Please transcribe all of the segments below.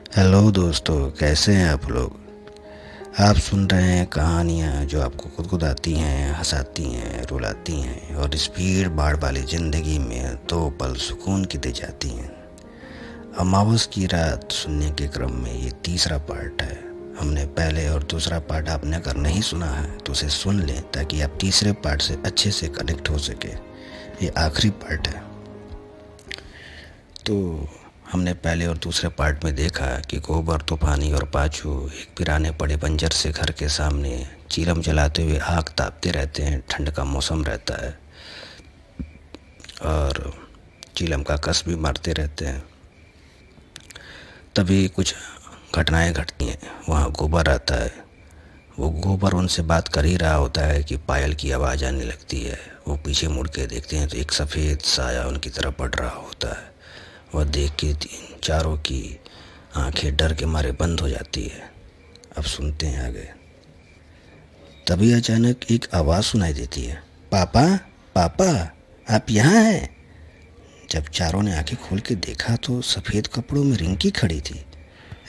Hello दोस्तों, कैसे हैं आप लोग। आप सुन रहे हैं कहानियाँ जो आपको गुदगुदाती हैं, हंसाती हैं, रुलाती हैं और स्पीड बाढ़ वाली ज़िंदगी में दो पल सुकून की दे जाती हैं। अमावस की रात सुनने के क्रम में ये तीसरा पार्ट है। हमने पहले और दूसरा पार्ट आपने अगर नहीं सुना है तो उसे सुन लें ताकि आप तीसरे पार्ट से अच्छे से कनेक्ट हो सके। ये आखिरी पार्ट है। तो हमने पहले और दूसरे पार्ट में देखा कि गोबर, तूफानी और पाचू एक पिराने पड़े बंजर से घर के सामने चीलम जलाते हुए आग तापते रहते हैं। ठंड का मौसम रहता है और चीलम का कस भी मारते रहते हैं। तभी कुछ घटनाएं घटती हैं। वहाँ गोबर आता है। वो गोबर उनसे बात कर ही रहा होता है कि पायल की आवाज़ आने लगती है। वो पीछे मुड़ के देखते हैं तो एक सफ़ेद साया उनकी तरफ बढ़ रहा होता है। वह देख के तीन चारों की आंखें डर के मारे बंद हो जाती है। अब सुनते हैं आगे। तभी अचानक एक आवाज़ सुनाई देती है, पापा, पापा, आप यहाँ हैं। जब चारों ने आंखें खोल के देखा तो सफ़ेद कपड़ों में रिंकी खड़ी थी।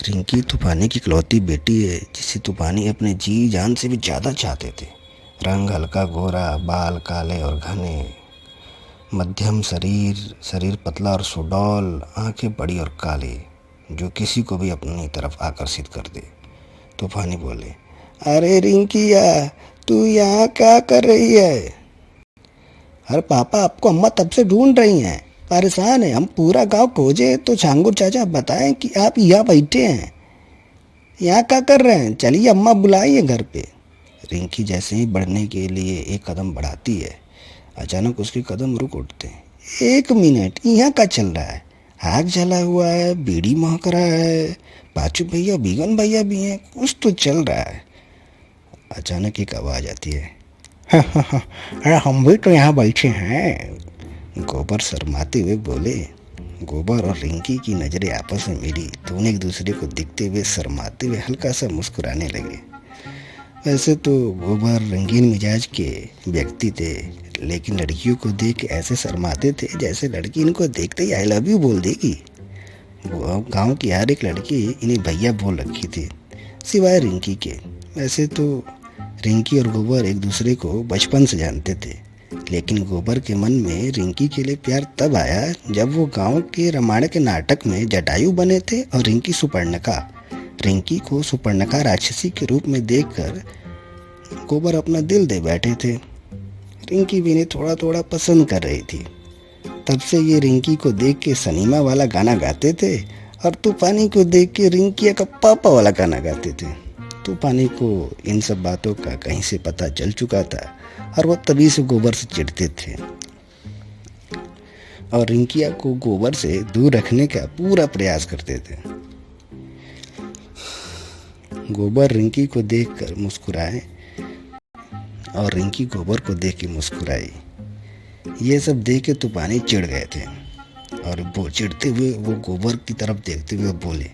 रिंकी तूफानी की इकलौती बेटी है जिसे तूफानी अपने जी जान से भी ज़्यादा चाहते थे। रंग हल्का गोरा, बाल काले और घने, मध्यम शरीर, शरीर पतला और सुडौल, आंखें बड़ी और काली, जो किसी को भी अपनी तरफ आकर्षित कर दे। तूफानी बोले, अरे रिंकिया, तू यहाँ क्या कर रही है। अरे पापा, आपको अम्मा तब से ढूंढ रही हैं, परेशान है। हम पूरा गांव खोजे तो छांगुर चाचा बताएं कि आप यहाँ बैठे हैं। यहाँ क्या कर रहे हैं, चलिए अम्मा बुलाइए घर पे। रिंकी जैसे ही बढ़ने के लिए एक कदम बढ़ाती है, अचानक उसके कदम रुक उठते हैं। एक मिनट, यहाँ क्या चल रहा है। आग जला हुआ है, बीड़ी महक रहा है, पाचू भैया, बीगन भैया भी हैं, कुछ तो चल रहा है। अचानक एक आवाज़ आती है, अरे हम भी तो यहाँ बैठे हैं। गोबर शर्माते हुए बोले। गोबर और रिंकी की नज़रें आपस में मिली। दोनों एक दूसरे को देखते हुए शर्माते हुए हल्का सा मुस्कुराने लगे। वैसे तो गोबर रंगीन मिजाज के व्यक्ति थे, लेकिन लड़कियों को देख के ऐसे शर्माते थे जैसे लड़की इनको देखते ही आई लव यू बोल देगी। गांव की हर एक लड़की इन्हें भैया बोल रखी थी, सिवाय रिंकी के। वैसे तो रिंकी और गोबर एक दूसरे को बचपन से जानते थे, लेकिन गोबर के मन में रिंकी के लिए प्यार तब आया जब वो गांव के रामायण के नाटक में जटायु बने थे और रिंकी सुपर्णका। रिंकी को सुपर्णका राक्षसी के रूप में देखकर गोबर अपना दिल दे बैठे थे। रिंकी भी इन्हें थोड़ा थोड़ा पसंद कर रही थी। तब से ये रिंकी को देख के सनीमा वाला गाना गाते थे और तूफानी को देख के रिंकिया का पापा वाला गाना गाते थे। तूफानी को इन सब बातों का कहीं से पता चल चुका था और वो तभी से गोबर से चिढ़ते थे और रिंकिया को गोबर से दूर रखने का पूरा प्रयास करते थे। गोबर रिंकी को देखकर मुस्कुराए और रिंकी गोबर को देख के मुस्कुराई। ये सब देख के तूफानी चिढ़ गए थे और वो चिढ़ते हुए वो गोबर की तरफ देखते हुए बोले,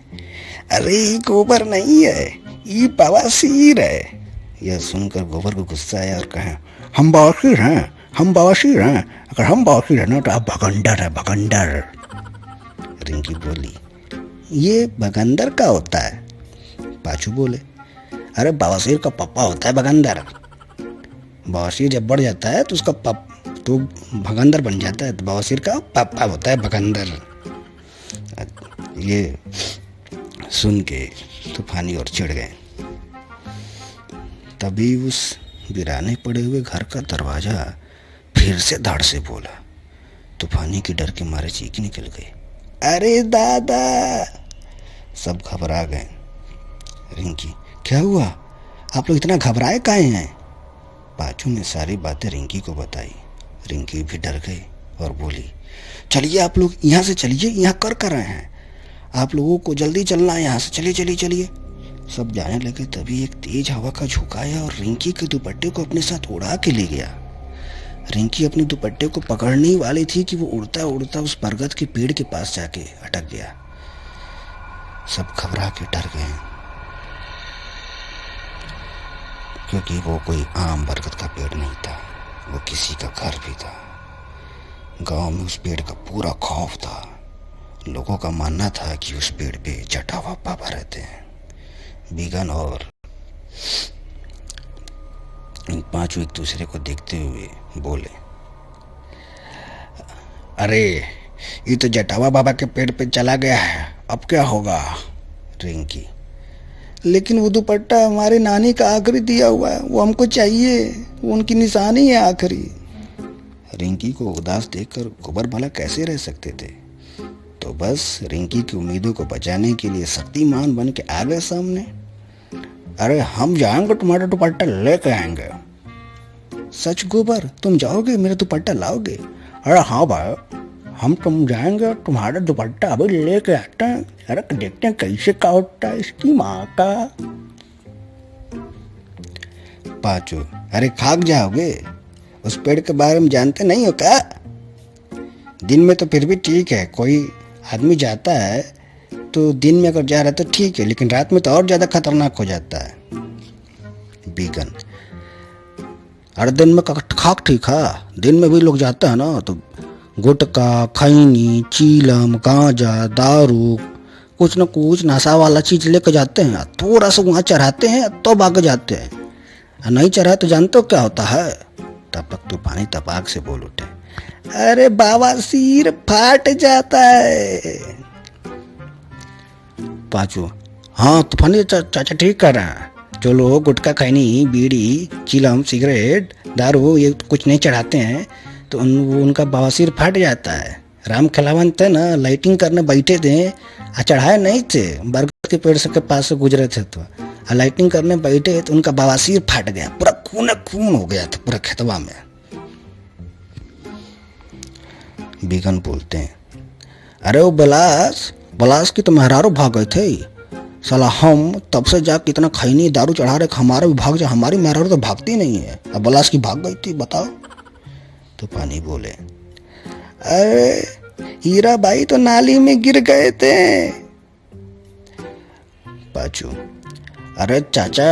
अरे ये गोबर नहीं है, ये बवासीर है। यह सुनकर गोबर को गुस्सा आया और कहा, हम बवासीर हैं, हम बवासीर हैं। अगर हम बवासीर हैं ना तो आप भगंडर है, भगंडर। रिंकी बोली, ये भगंदर का होता है। पाचू बोले, अरे बवासीर का पप्पा होता है भगंदर। बवासीर जब बढ़ जाता है तो उसका तो भगंदर बन जाता है, तो बवासीर का पापा होता है भगंदर। ये सुन के तूफानी और चिढ़ गए। तभी उस वीराने पड़े हुए घर का दरवाजा फिर से धड़ से बोला। तूफानी के डर के मारे चीख निकल गई, अरे दादा। सब घबरा गए। रिंकी, क्या हुआ, आप लोग इतना घबराए काहे हैं। पाचू ने सारी बातें रिंकी को बताई। रिंकी भी डर गई और बोली, चलिए आप लोग यहाँ से चलिए, यहाँ कर रहे हैं, आप लोगों को जल्दी चलना है यहाँ से, चलिए चलिए चलिए। सब जाने लगे। तभी एक तेज हवा का झोंका आया और रिंकी के दुपट्टे को अपने साथ उड़ा के ले गया। रिंकी अपने दुपट्टे को पकड़ने ही वाली थी कि वो उड़ता उड़ता उस बरगद के पेड़ के पास जाके अटक गया। सब घबरा के डर गए क्योंकि वो कोई आम बरगद का पेड़ नहीं था, वो किसी का घर भी था। गांव में उस पेड़ का पूरा खौफ था। लोगों का मानना था कि उस पेड़ पे जटावा बाबा रहते हैं। बीगन और इन पांचों एक दूसरे को देखते हुए बोले, अरे ये तो जटावा बाबा के पेड़ पे चला गया है, अब क्या होगा? रिंकी, लेकिन वो दुपट्टा हमारी नानी का आखिरी दिया हुआ है, वो हमको चाहिए, वो उनकी निशानी है आखिरी। रिंकी को उदास देखकर गोबर भला कैसे रह सकते थे, तो बस रिंकी की उम्मीदों को बचाने के लिए शक्तिमान बन के आ गए सामने। अरे हम जाएंगे, तुम्हारा दुपट्टा लेके आएंगे। सच गोबर, तुम जाओगे, मेरा दुपट्टा लाओगे? अरे हाँ भाई, हम तुम जाएंगे, तुम्हारा दुपट्टा अभी लेके आते हैं। अरे देखते हैं कैसे का होता है इसकी माँ का। पांचों, अरे खाक जाओगे, उस पेड़ के बारे में जानते नहीं हो क्या? दिन में तो फिर भी ठीक है, कोई आदमी जाता है तो दिन में अगर जा रहा है तो ठीक है, लेकिन रात में तो और ज़्यादा खतरनाक हो जाता है। बीगन, अरे दिन में खाक ठीक है, दिन में भी लोग जाते हैं ना तो गुटखा, खैनी, चीलम, गांजा, दारू, कुछ न कुछ नशा वाला चीज लेकर जाते हैं, थोड़ा सा वहाँ चढ़ाते हैं तो भाग जाते हैं। नहीं चढ़ाए तो जानते हो क्या होता है? तब तक तूफानी तपाक से बोल उठे, अरे बाबा सिर फाट जाता है। पांचों, हाँ तूफानी चाचा ठीक कर रहा है, जो लोग गुटखा, खैनी, बीड़ी, चिलम, सिगरेट, दारू ये कुछ नहीं चढ़ाते हैं तो उनका बवासीर फट जाता है। राम खिलावन थे ना, लाइटिंग करने बैठे थे, चढ़ाए नहीं थे, बरगद के पेड़ के पास से गुजरे थे तो लाइटिंग करने बैठे तो उनका बवासीर फट गया, पूरा खून हो गया था पूरा खेतवा में। बीगन बोलते हैं, अरे वो बलास की तो मेहरारू भाग गए थे, साला हम तब से जा कितना खैनी दारू चढ़ा रहे, हमारा भी भाग जा, हमारी मेहरारू तो भागती नहीं है, अब बलास की भाग गई थी, बताओ। तो पानी बोले, अरे हीरा भाई तो नाली में गिर गए थे। पाचू, अरे चाचा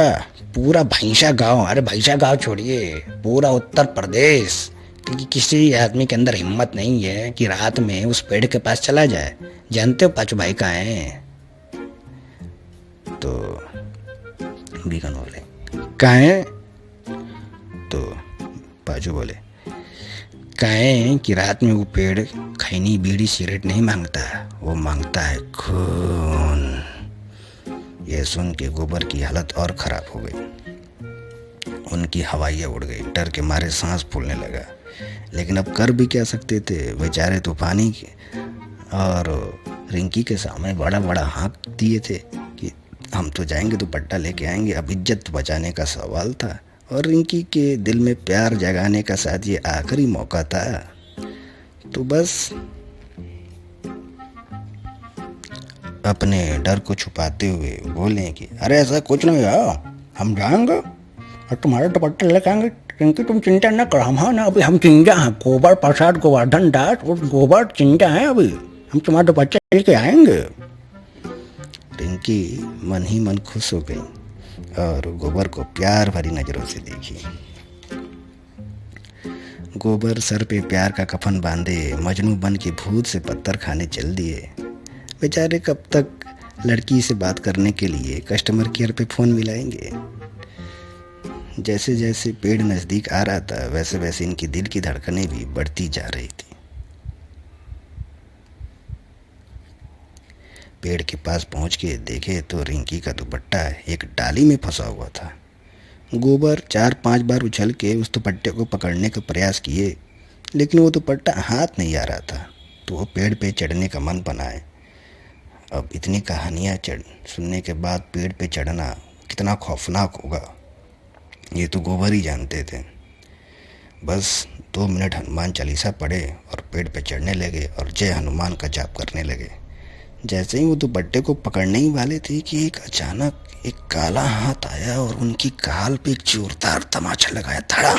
पूरा भैंसा गांव, अरे भैंसा गांव छोड़िए, पूरा उत्तर प्रदेश, क्योंकि किसी आदमी के अंदर हिम्मत नहीं है कि रात में उस पेड़ के पास चला जाए। जानते हो पाचू भाई कहाँ हैं? तो बीगन बोले, कहाँ हैं? तो पाचू बोले, कहें कि रात में वो पेड़ खैनी, बीड़ी, सिगरेट नहीं मांगता, वो मांगता है खून। यह सुन के गोबर की हालत और खराब हो गई, उनकी हवाइयाँ उड़ गई, डर के मारे सांस फूलने लगा। लेकिन अब कर भी क्या सकते थे, बेचारे तूफानी और रिंकी के सामने बड़ा बड़ा हाँक दिए थे कि हम तो जाएंगे, दुपट्टा लेके आएंगे। अब इज्जत बचाने का सवाल था और रिंकी के दिल में प्यार जगाने का शायद ये आखिरी मौका था। तो बस अपने डर को छुपाते हुए बोले कि अरे ऐसा कुछ नहीं है, हम जाएंगे और तुम्हारे दुपट्टे लेके आएंगे, रिंकी तुम चिंता न करो, हम हाँ ना, अभी हम चिंजा हैं, गोबर प्रसाद गोवर्धन दास और गोबर चिंजा है, अभी हम तुम्हारे दुपट्टे लेके आएंगे। रिंकी मन ही मन खुश हो गई और गोबर को प्यार भरी नजरों से देखी। गोबर सर पे प्यार का कफन बांधे मजनू बन के भूत से पत्थर खाने चल दिए। बेचारे कब तक लड़की से बात करने के लिए कस्टमर केयर पे फ़ोन मिलाएंगे। जैसे जैसे पेड़ नज़दीक आ रहा था वैसे वैसे इनकी दिल की धड़कनें भी बढ़ती जा रही थी। पेड़ के पास पहुंच के देखे तो रिंकी का दुपट्टा एक डाली में फंसा हुआ था। गोबर 4-5 बार उछल के उस दुपट्टे को पकड़ने का प्रयास किए, लेकिन वो दुपट्टा हाथ नहीं आ रहा था। तो वो पेड़ पे चढ़ने का मन बनाए। अब इतनी कहानियाँ सुनने के बाद पेड़ पे चढ़ना कितना खौफनाक होगा ये तो गोबर ही जानते थे। बस 2 मिनट हनुमान चालीसा पढ़े और पेड़ पे चढ़ने लगे और जय हनुमान का जाप करने लगे। जैसे ही वो दुपट्टे को पकड़ने ही वाले थे कि एक अचानक एक काला हाथ आया और उनकी गाल पे एक जोरदार तमाचा लगाया। धड़ा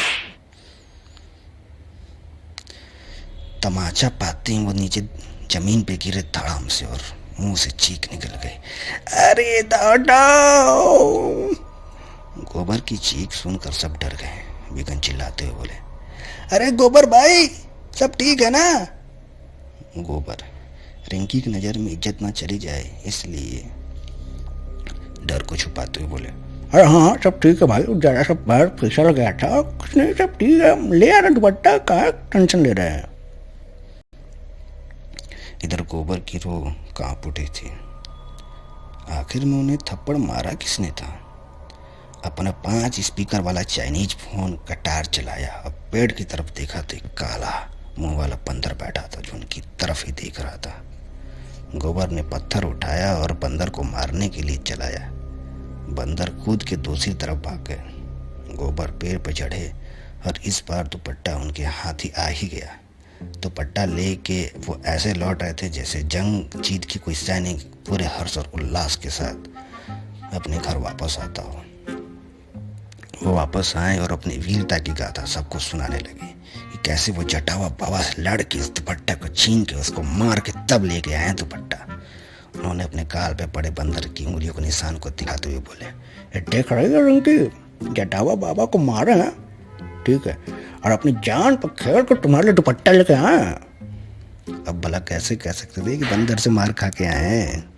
तमाचा पाते ही वो नीचे जमीन पे गिरे धड़ाम से और मुंह से चीख निकल गई, अरे दादा! गोबर की चीख सुनकर सब डर गए। बिगन चिल्लाते हुए बोले, अरे गोबर भाई सब ठीक है ना? गोबर, रिंकी की नज़र में इज्जत ना चली जाए इसलिए डर को छुपाते हुए बोले, अरे हाँ सब ठीक है भाई, जरा सा पैर फिसल गया था, कुछ नहीं, सब ठीक है, ले आ रहा दुपट्टा, कहाँ टेंशन ले रहे हैं। इधर गोबर की रूह कांप उठी थी। आखिर में उन्हें थप्पड़ मारा किसने था? अपना 5 स्पीकर वाला चाइनीज फोन का टार चलाया और पेड़ की तरफ देखा तो एक काला मुंह वाला बंदर बैठा था जो उनकी तरफ ही देख रहा था। गोबर ने पत्थर उठाया और बंदर को मारने के लिए चलाया। बंदर कूद के दूसरी तरफ भाग गए। गोबर पेड़ पर चढ़े और इस बार दुपट्टा उनके हाथ ही आ ही गया। दुपट्टा लेके वो ऐसे लौट रहे थे जैसे जंग जीत के कोई सैनिक पूरे हर्ष और उल्लास के साथ अपने घर वापस आता हो। वो वापस आए और अपनी वीरता की गाथा सबको सुनाने लगे कि कैसे वो जटा हुआ बाबा से लड़ के इस दुपट्टा को छीन के उसको मार के तब लेके आए दुपट्टा। उन्होंने अपने गाल पे पड़े बंदर की उंगलियों के निशान को दिखाते हुए बोले, देख रहे हो रिंकी, जटावा बाबा को मारे हैं, ठीक है, और अपनी जान पर खेल कर तुम्हारे लिए दुपट्टा लेके आए। अब भला कैसे कह सकते थे कि बंदर से मार खा के आए हैं।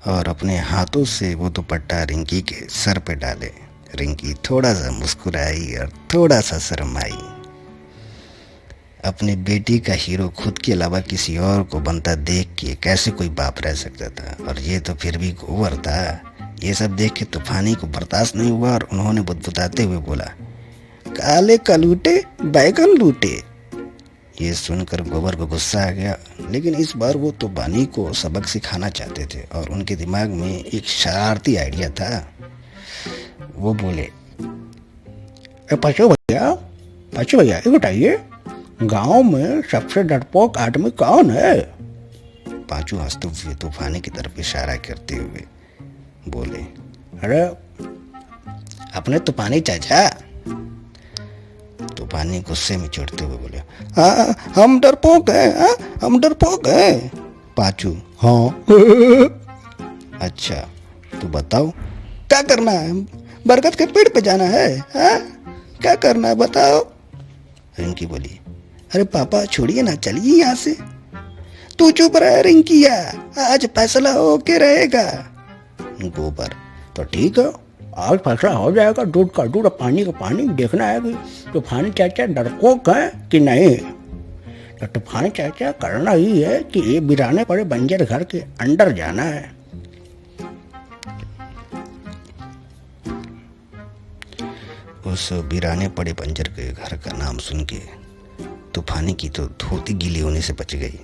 और अपने हाथों से वो दुपट्टा रिंकी के सर पे डाले। रिंकी थोड़ा सा मुस्कुराई और थोड़ा सा शर्माई। अपनी बेटी का हीरो खुद के अलावा किसी और को बनता देख के कैसे कोई बाप रह सकता था, और ये तो फिर भी गोबर था। ये सब देख के तूफानी को बर्दाश्त नहीं हुआ और उन्होंने बुदबुदाते हुए बोला, काले कलूटे बैगन लूटे। ये सुनकर गोबर को गुस्सा आ गया, लेकिन इस बार वो तूफानी को सबक सिखाना चाहते थे और उनके दिमाग में एक शरारती आइडिया था। वो बोले, पाचू भैया ये बताइए, गांव में सबसे डरपोक आदमी कौन है? पांचू हंसते हुए तूफानी की तरफ इशारा करते हुए बोले, अरे अपने तूफानी चाचा। तूफानी गुस्से में चिढ़ते हुए बोले, हाँ हम डरपोक हैं, हाँ हम डरपोक हैं। पांचू, हाँ अच्छा तू बताओ क्या करना है? बरगद के पेड़ पे जाना है, हाँ क्या करना है बताओ? रिंकी बोली, अरे पापा छोड़िए ना, चलिए यहाँ से। तू चुप रह रिंकिया, आज फैसला होके रहेगा। गोबर, तो ठीक है, आज फैसला हो जाएगा, दूध का दूध और पानी का पानी। देखना है कि तूफानी चाचा डरपोक है कि नहीं। तो तूफानी चाचा करना ही है कि ये बिराने पड़े बंजर घर के अंदर जाना है। उस बिराने पड़े बंजर के घर का नाम सुन के तूफानी की तो धोती गीली होने से बच गई।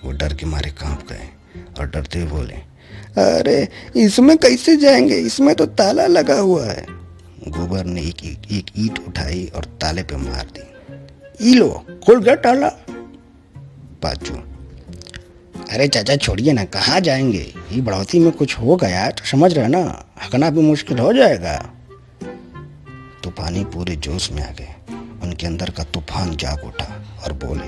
वो डर के मारे कांप गए और डरते हुए बोले, अरे इसमें कैसे जाएंगे, इसमें तो ताला लगा हुआ है। गोबर ने एक ईंट उठाई और ताले पे मार दी। ई लो, खुल गया ताला। पाचू, अरे चाचा छोड़िए ना, कहाँ जाएंगे? ये बढ़ोती में कुछ हो गया तो समझ रहे ना, हकना भी मुश्किल हो जाएगा। तूफानी पूरे जोश में आ गए। उनके अंदर का तूफान जाग उठा और बोले,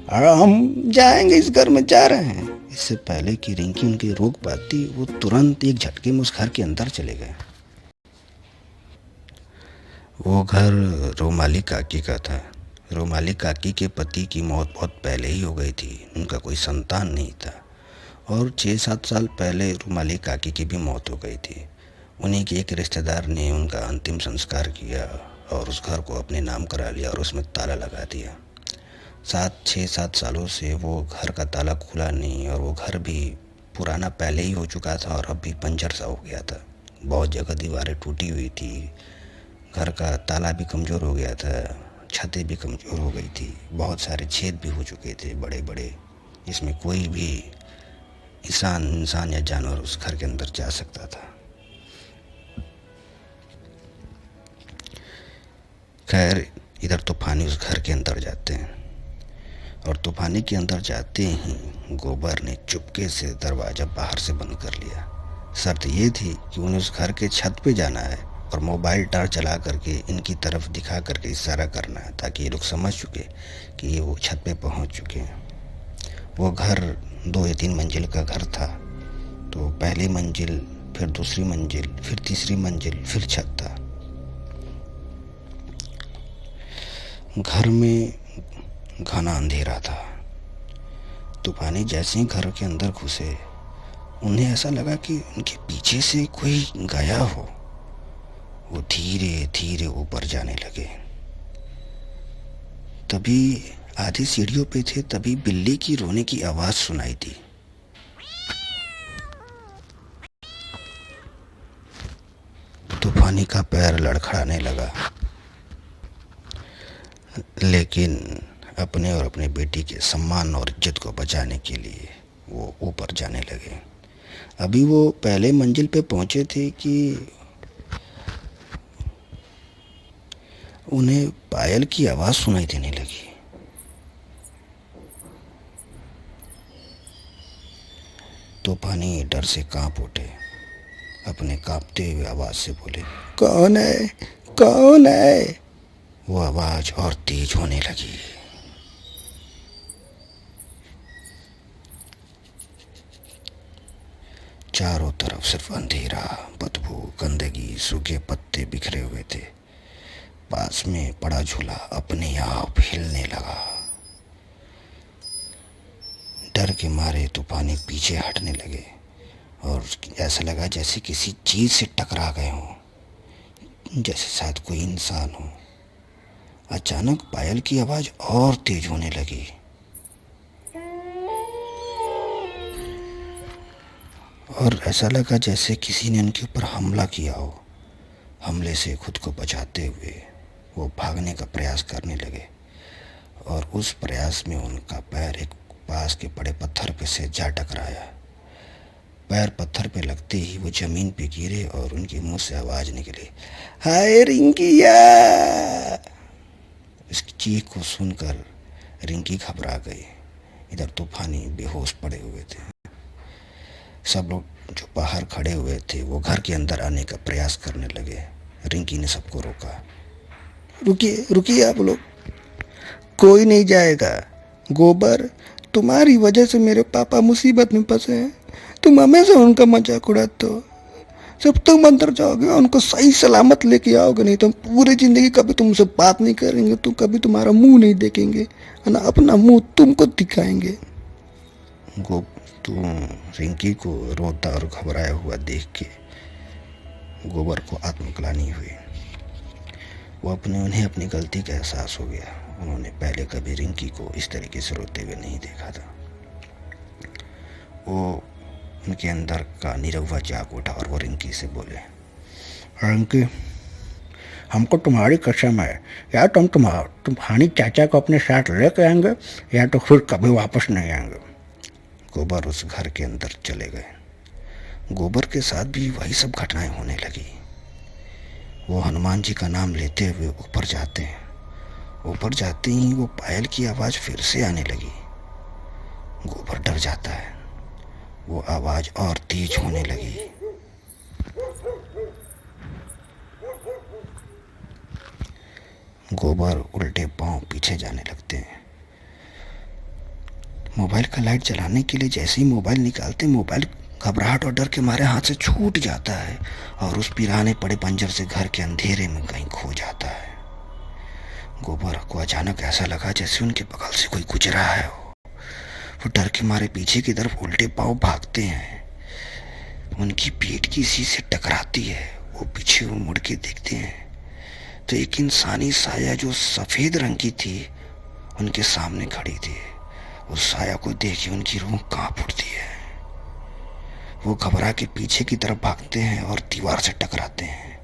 अरे हम जाएंगे, इस घर में जा रहे हैं। इससे पहले कि रिंकी उनकी रोक पाती, वो तुरंत एक झटके में उस घर के अंदर चले गए। वो घर रोमाली काकी का था। रोमाली काकी के पति की मौत बहुत पहले ही हो गई थी, उनका कोई संतान नहीं था। और 6-7 साल पहले रोमाली काकी की भी मौत हो गई थी। उन्हीं के एक रिश्तेदार ने उनका अंतिम संस्कार किया और उस घर को अपने नाम करा लिया और उसमें ताला लगा दिया। 6-7 सालों से वो घर का ताला खुला नहीं और वो घर भी पुराना पहले ही हो चुका था और अब भी बंजर सा हो गया था। बहुत जगह दीवारें टूटी हुई थी, घर का ताला भी कमज़ोर हो गया था, छतें भी कमज़ोर हो गई थी, बहुत सारे छेद भी हो चुके थे बड़े बड़े, जिसमें कोई भी इंसान या जानवर उस घर के अंदर जा सकता था। खैर, इधर तूफानी उस घर के अंदर जाते हैं और तूफानी के अंदर जाते ही गोबर ने चुपके से दरवाज़ा बाहर से बंद कर लिया। शर्त ये थी कि उन्हें उस घर के छत पे जाना है और मोबाइल टार चला करके इनकी तरफ दिखा करके इशारा करना है, ताकि ये लोग समझ चुके कि ये वो छत पे पहुंच चुके हैं। वो घर 2 या 3 मंजिल का घर था। तो पहली मंजिल, फिर दूसरी मंजिल, फिर तीसरी मंजिल, फिर छत था। घर में घना अंधेरा था। तूफानी जैसे ही घर के अंदर घुसे, उन्हें ऐसा लगा कि उनके पीछे से कोई गया हो। वो धीरे धीरे ऊपर जाने लगे। तभी आधी सीढ़ियों पे थे, तभी बिल्ली की रोने की आवाज़ सुनाई दी। तूफानी का पैर लड़खड़ाने लगा, लेकिन अपने और अपने बेटी के सम्मान और इज्जत को बचाने के लिए वो ऊपर जाने लगे। अभी वो पहले मंजिल पे पहुंचे थे कि उन्हें पायल की आवाज़ सुनाई देने लगी। तूफानी डर से कांप उठे। अपने कांपते हुए आवाज़ से बोले, कौन है, कौन है? वो आवाज़ और तेज होने लगी। चारों तरफ सिर्फ अंधेरा, बदबू, गंदगी, सूखे पत्ते बिखरे हुए थे। पास में पड़ा झूला अपने आप हिलने लगा। डर के मारे तूफानी पीछे हटने लगे और ऐसा लगा जैसे किसी चीज़ से टकरा गए हों, जैसे शायद कोई इंसान हो। अचानक पायल की आवाज़ और तेज होने लगी। और ऐसा लगा जैसे किसी ने उनके ऊपर हमला किया हो। हमले से खुद को बचाते हुए वो भागने का प्रयास करने लगे, और उस प्रयास में उनका पैर एक पास के पड़े पत्थर पे से जा टकराया। पैर पत्थर पे लगते ही वो जमीन पे गिरे और उनके मुंह से आवाज़ निकली, हाय रिंकिया। इसकी चीख को सुनकर रिंकी घबरा गई। इधर तूफानी बेहोश पड़े हुए थे। सब लोग जो बाहर खड़े हुए थे वो घर के अंदर आने का प्रयास करने लगे। रिंकी ने सबको रोका, रुकिए रुकिए आप लोग, कोई नहीं जाएगा। गोबर, तुम्हारी वजह से मेरे पापा मुसीबत में फंसे हैं। तुम हमेशा उनका मजाक उड़ाते हो। जब तुम अंदर जाओगे उनको सही सलामत लेके आओगे, नहीं तो हम पूरी ज़िंदगी कभी तुमसे बात नहीं करेंगे, तो कभी तुम्हारा मुंह नहीं देखेंगे, है ना, अपना मुंह तुमको दिखाएंगे। तू रिंकी को रोता और घबराया हुआ देख के गोबर को आत्मग्लानि हुई। वो उन्हें अपनी गलती का एहसास हो गया। उन्होंने पहले कभी रिंकी को इस तरीके से रोते हुए नहीं देखा था। वो उनके अंदर का निरहुआ जाग उठा और वो रिंकी से बोले, रिंकी, हमको तुम्हारी कसम है, या तुम्हारी चाचा को अपने साथ लेके आएंगे या तो फिर कभी वापस नहीं आएंगे। गोबर उस घर के अंदर चले गए। गोबर के साथ भी वही सब घटनाएं होने लगी। वो हनुमान जी का नाम लेते हुए ऊपर जाते हैं। ऊपर जाते ही वो पायल की आवाज़ फिर से आने लगी। गोबर डर जाता है। वो आवाज़ और तेज होने लगी। गोबर उल्टे पांव पीछे जाने लगते हैं। मोबाइल का लाइट जलाने के लिए जैसे ही मोबाइल निकालते, मोबाइल घबराहट और डर के मारे हाथ से छूट जाता है और उस पिराने पड़े पंजर से घर के अंधेरे में कहीं खो जाता है। गोबर को अचानक ऐसा लगा जैसे उनके बगल से कोई गुजरा है। वो डर के मारे पीछे की तरफ उल्टे पांव भागते हैं। उनकी पीठ किसी से टकराती है। वो पीछे मुड़ के देखते हैं तो एक इंसानी साया जो सफ़ेद रंग की थी उनके सामने खड़ी थी। उस साया को देख के उनकी रूह कांप उठती है। वो घबरा के पीछे की तरफ भागते हैं और दीवार से टकराते हैं।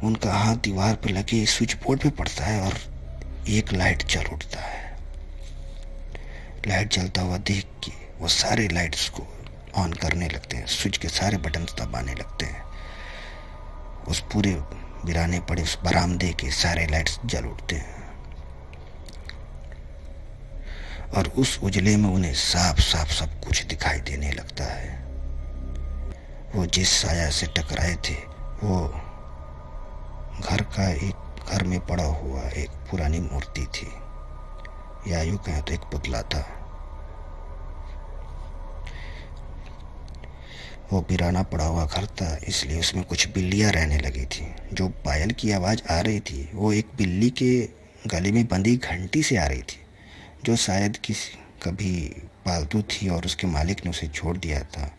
उनका हाथ दीवार पर लगे स्विच बोर्ड पे पड़ता है और एक लाइट जल उठता है। लाइट जलता हुआ देख के वो सारे लाइट्स को ऑन करने लगते हैं, स्विच के सारे बटन दबाने लगते हैं। उस पूरे बिराने पड़े उस बरामदे के सारे लाइट्स जल उठते हैं और उस उजले में उन्हें साफ साफ सब कुछ दिखाई देने लगता है। वो जिस साया से टकराए थे वो घर में पड़ा हुआ एक पुरानी मूर्ति थी, या यूं कहें तो एक पुतला था। वो बिराना पड़ा हुआ घर था, इसलिए उसमें कुछ बिल्लियां रहने लगी थी। जो पायल की आवाज़ आ रही थी वो एक बिल्ली के गले में बंधी घंटी से आ रही थी, जो शायद किसी कभी पालतू थी और उसके मालिक ने उसे छोड़ दिया था,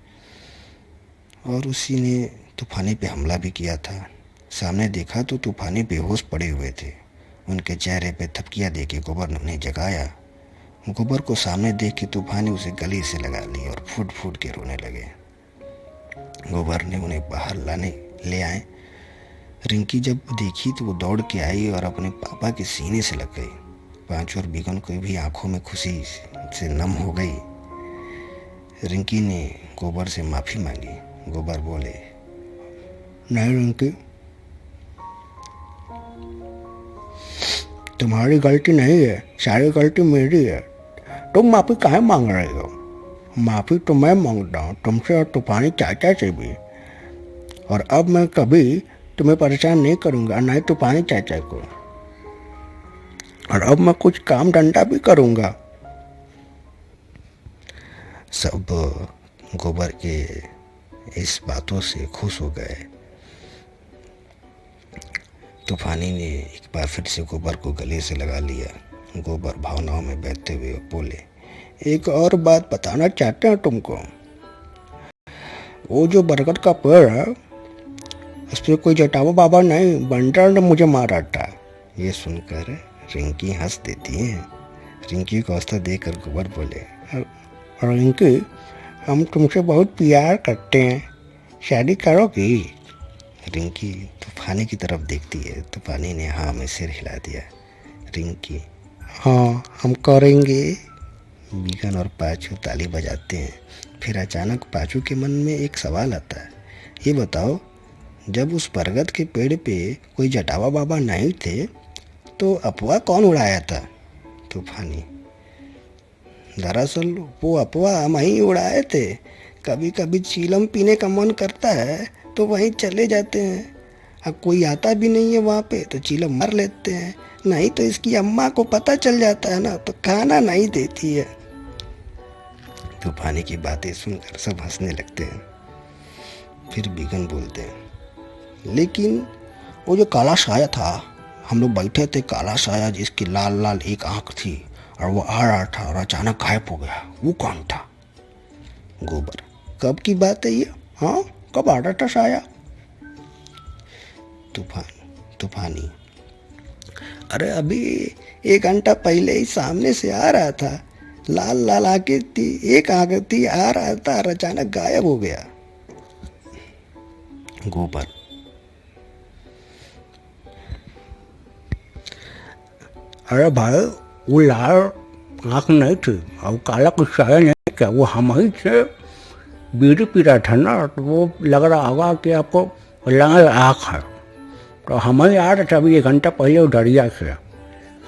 और उसी ने तूफानी पे हमला भी किया था। सामने देखा तो तूफानी बेहोश पड़े हुए थे। उनके चेहरे पे थपकियाँ दे के गोबर ने उन्हें जगाया। गोबर को सामने देख के तूफानी उसे गले से लगा ली और फूट फूट के रोने लगे। गोबर ने उन्हें बाहर ले आए। रिंकी जब देखी तो वो दौड़ के आई और अपने पापा के सीने से लग गई। पांचू और बिगन को भी आंखों में खुशी से नम हो गई। रिंकी ने गोबर से माफ़ी मांगी। गोबर बोले, नहीं रिंकी, तुम्हारी गलती नहीं है, सारी गलती मेरी है। तुम माफ़ी काहे मांग रहे हो? माफ़ी तो मैं मांगता हूँ तुमसे और तूफानी चाचा से भी। और अब मैं कभी तुम्हें परेशान नहीं करूँगा, ना ही तूफानी चाचा को। और अब मैं कुछ काम धंधा भी करूँगा। सब गोबर के इस बातों से खुश हो गए। तूफानी ने एक बार फिर से गोबर को गले से लगा लिया। गोबर भावनाओं में बहते हुए बोले, एक और बात बताना चाहते हैं तुमको। वो जो बरगद का पेड़ है, उस पर कोई जटावा बाबा नहीं, बंदर ने मुझे मारा था। ये सुनकर रिंकी हंस देती है। रिंकी को हंसता देखकर गोबर बोले, रिंकी, हम तुमसे बहुत प्यार करते हैं, शादी करोगी? रिंकी तूफानी की तरफ देखती है। तूफानी ने हाँ में सिर हिला दिया। रिंकी, हाँ हम करेंगे। बिगन और पाचू ताली बजाते हैं। फिर अचानक पाचू के मन में एक सवाल आता है, ये बताओ, जब उस बरगद के पेड़ पे कोई जटावा बाबा नहीं थे तो अफवाह कौन उड़ाया था? तूफानी, दरअसल वो अफवाह हम ही उड़ाए थे। कभी कभी चीलम पीने का मन करता है तो वहीं चले जाते हैं। अब कोई आता भी नहीं है वहाँ पे तो चीलम मार लेते हैं, नहीं तो इसकी अम्मा को पता चल जाता है ना, तो खाना नहीं देती है। तूफानी की बातें सुनकर सब हंसने लगते हैं। फिर बिगन बोलते हैं, लेकिन वो जो काला साया था, हम लोग बैठे थे, काला साया जिसकी लाल लाल एक आंख थी और वो आ रहा था और अचानक गायब हो गया, वो कौन था? गोबर, कब की बात है ये? हाँ, कब आ रहा था साया? तूफानी, अरे अभी 1 घंटा पहले ही सामने से आ रहा था, लाल लाल आंखें थी, एक आंख थी, आ रहा था और अचानक गायब हो गया। गोबर, अरे भाई, वो लाल आँख नहीं थी और काला कुछ साया नहीं, क्या वो हम ही से बीड़ी पी रहा था ना, तो वो लग रहा होगा कि आपको लाल आँख है, तो हम ही आ रहे थे अभी 1 घंटा पहले उधरिया से।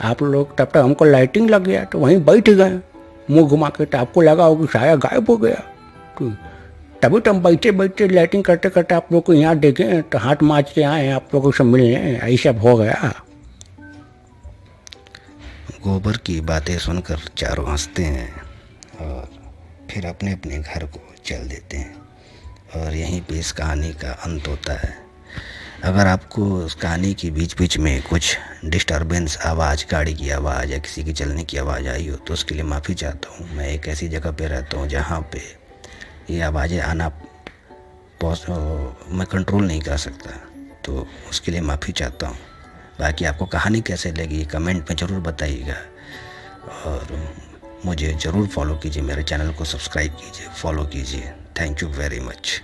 आप लोग तब तक हमको लाइटिंग लग गया तो वहीं बैठ गए मुंह घुमा के, तो आपको लगा हो कि साया गायब हो गया, तो तभी तो हम बैठे बैठे लाइटिंग करते करते आप लोग को यहाँ देखें तो हाथ माच के आए आप लोगों से मिलने, यही सब हो गया। गोबर की बातें सुनकर चारों हंसते हैं और फिर अपने अपने घर को चल देते हैं और यहीं पे इस कहानी का अंत होता है। अगर आपको उस कहानी के बीच बीच में कुछ डिस्टर्बेंस आवाज़, गाड़ी की आवाज़ या किसी की चलने की आवाज़ आई हो तो उसके लिए माफ़ी चाहता हूँ। मैं एक ऐसी जगह पे रहता हूँ जहाँ पे ये आवाज़ें आना मैं कंट्रोल नहीं कर सकता, तो उसके लिए माफ़ी चाहता हूँ। बाकी आपको कहानी कैसे लगी कमेंट में ज़रूर बताइएगा और मुझे ज़रूर फॉलो कीजिए, मेरे चैनल को सब्सक्राइब कीजिए, फॉलो कीजिए। Thank you very much.